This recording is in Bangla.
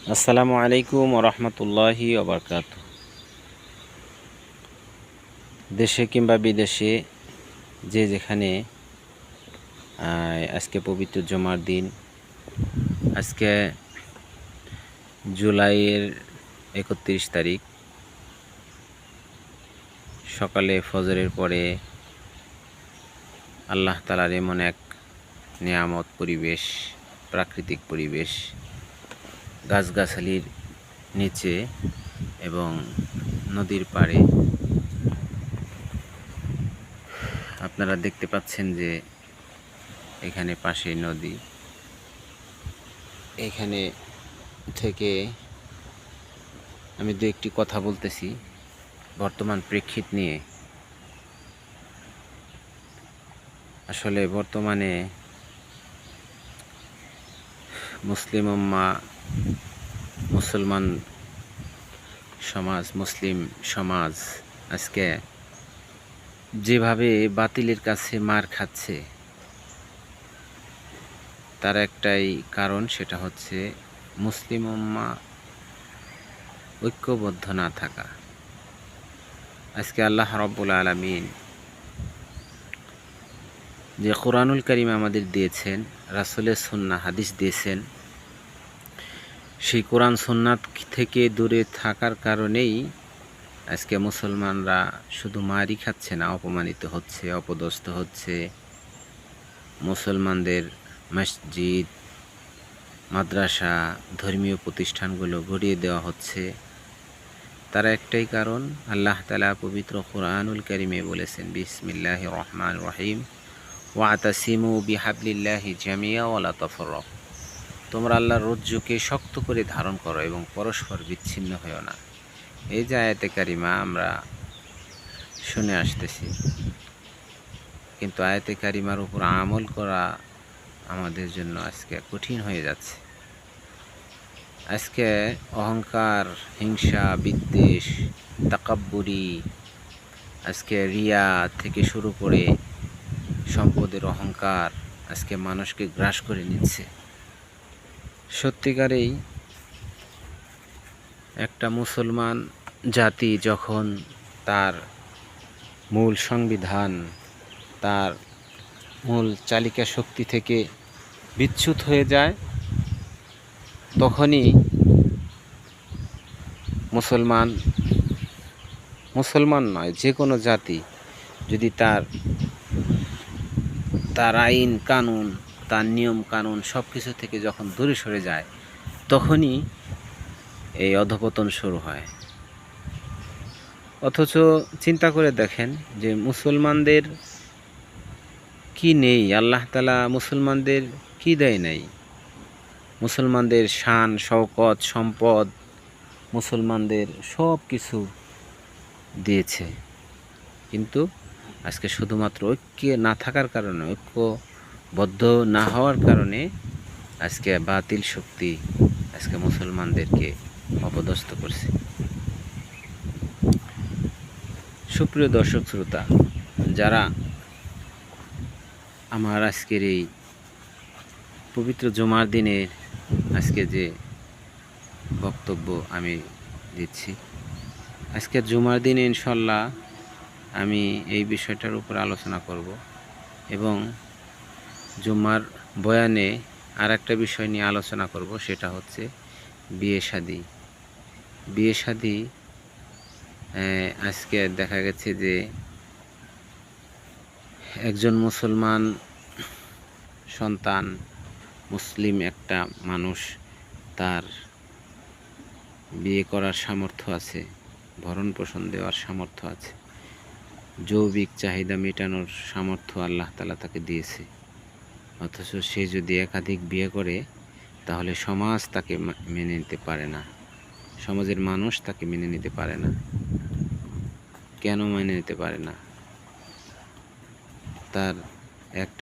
আসসালামু আলাইকুম ওরহমতুল্লাহি ওবরকাতু। দেশে কিংবা বিদেশে যে যেখানে আজকে পবিত্র জুমার দিন, আজকে জুলাইয়ের 31 তারিখ সকালে ফজরের পরে আল্লাহ তাআলার এমন এক নিয়ামত পরিবেশ, প্রাকৃতিক পরিবেশ, গাছগাছালির নিচে এবং নদীর পাড়ে আপনারা দেখতে পাচ্ছেন যে এখানে পাশে নদী। এখানে থেকে আমি দু একটি কথা বলতেছি বর্তমান প্রেক্ষিত নিয়ে। আসলে বর্তমানে মুসলিম উম্মাহ, মুসলমান সমাজ, মুসলিম সমাজ আজকে যেভাবে বাতিলের কাছে মার খাচ্ছে, তার একটাই কারণ, সেটা হচ্ছে মুসলিম উম্মাহ ঐক্যবদ্ধ না থাকা। আজকে আল্লাহ রাব্বুল আলামিন যে কোরআনুল কারীম আমাদের দিয়েছেন, রাসূলের সুন্নাহ হাদিস দিয়েছেন, সেই কোরআন সুন্নাত থেকে দূরে থাকার কারণেই আজকে মুসলমানরা শুধু মারই খাচ্ছে না, অপমানিত হচ্ছে, অপদস্থ হচ্ছে। মুসলমানদের মসজিদ, মাদ্রাসা, ধর্মীয় প্রতিষ্ঠানগুলো গড়িয়ে দেওয়া হচ্ছে। তার একটাই কারণ, আল্লাহ তাআলা পবিত্র কোরআনুল কারীমে বলেছেন, বিসমিল্লাহির রহমানির রহিম, ওয়াতাসিমু বিহাবলিল্লাহি জামিয়া ওয়ালা তাফাররাকু। তোমরা আল্লাহর রজ্জুকে শক্ত করে ধারণ করো এবং পরস্পর বিচ্ছিন্ন হও না। এই যে আয়াতে কারিমা আমরা শুনে আসতেছি, কিন্তু আয়াতে কারিমার উপর আমল করা আমাদের জন্য আজকে কঠিন হয়ে যাচ্ছে। আজকে অহংকার, হিংসা, বিদ্বেষ, তাকাব্বুরি, আজকে রিয়া থেকে শুরু করে সম্পদের অহংকার আজকে মানুষকে গ্রাস করে নিচ্ছে। সত্যিকারেই একটা মুসলমান জাতি যখন তার মূল সংবিধান, তার মূল চালিকা শক্তি থেকে বিচ্যুত হয়ে যায়, তখনই মুসলমান নয়, যে কোনো জাতি যদি তার আইন কানুন, তার নিয়ম কানুন সব কিছু থেকে যখন দূরে সরে যায়, তখনই এই অধঃপতন শুরু হয়। অথচ চিন্তা করে দেখেন যে মুসলমানদের কি নেই? আল্লাহ তাআলা মুসলমানদের কি দেয় নাই? মুসলমানদের শান, শওকত, সম্পদ, মুসলমানদের সব কিছু দিয়েছে। কিন্তু আজকে শুধুমাত্র ঐক্যে না থাকার কারণে, ঐক্যবদ্ধ না হওয়ার কারণে আজকে বাতিল শক্তি আজকে মুসলমানদেরকে অপদস্থ করছে। সুপ্রিয় দর্শক শ্রোতা, যারা আমার আজকের এই পবিত্র জুমার দিনের আজকে যে বক্তব্য আমি দিচ্ছি, আজকে জুমার দিনে ইনশাল্লাহ আমি এই বিষয়টার উপর আলোচনা করব এবং জুমার বয়ানে আর একটা বিষয় নিয়ে আলোচনা করব, সেটা হচ্ছে বিয়ে শাদী। আজকে দেখা গেছে যে একজন মুসলমান সন্তান, মুসলিম একটা মানুষ, তার বিয়ে করার সামর্থ্য আছে, ভরণ পোষণ দেওয়ার সামর্থ্য আছে, যৌবিক চাহিদা মেটানোর সামর্থ্য আল্লাহ তাআলা তাকে দিয়েছে। অথচ সে যদি একাধিক বিয়ে করে, তাহলে সমাজ তাকে মেনে নিতে পারে না, সমাজের মানুষ তাকে মেনে নিতে পারে না। কেন মেনে নিতে পারে না? তার একটা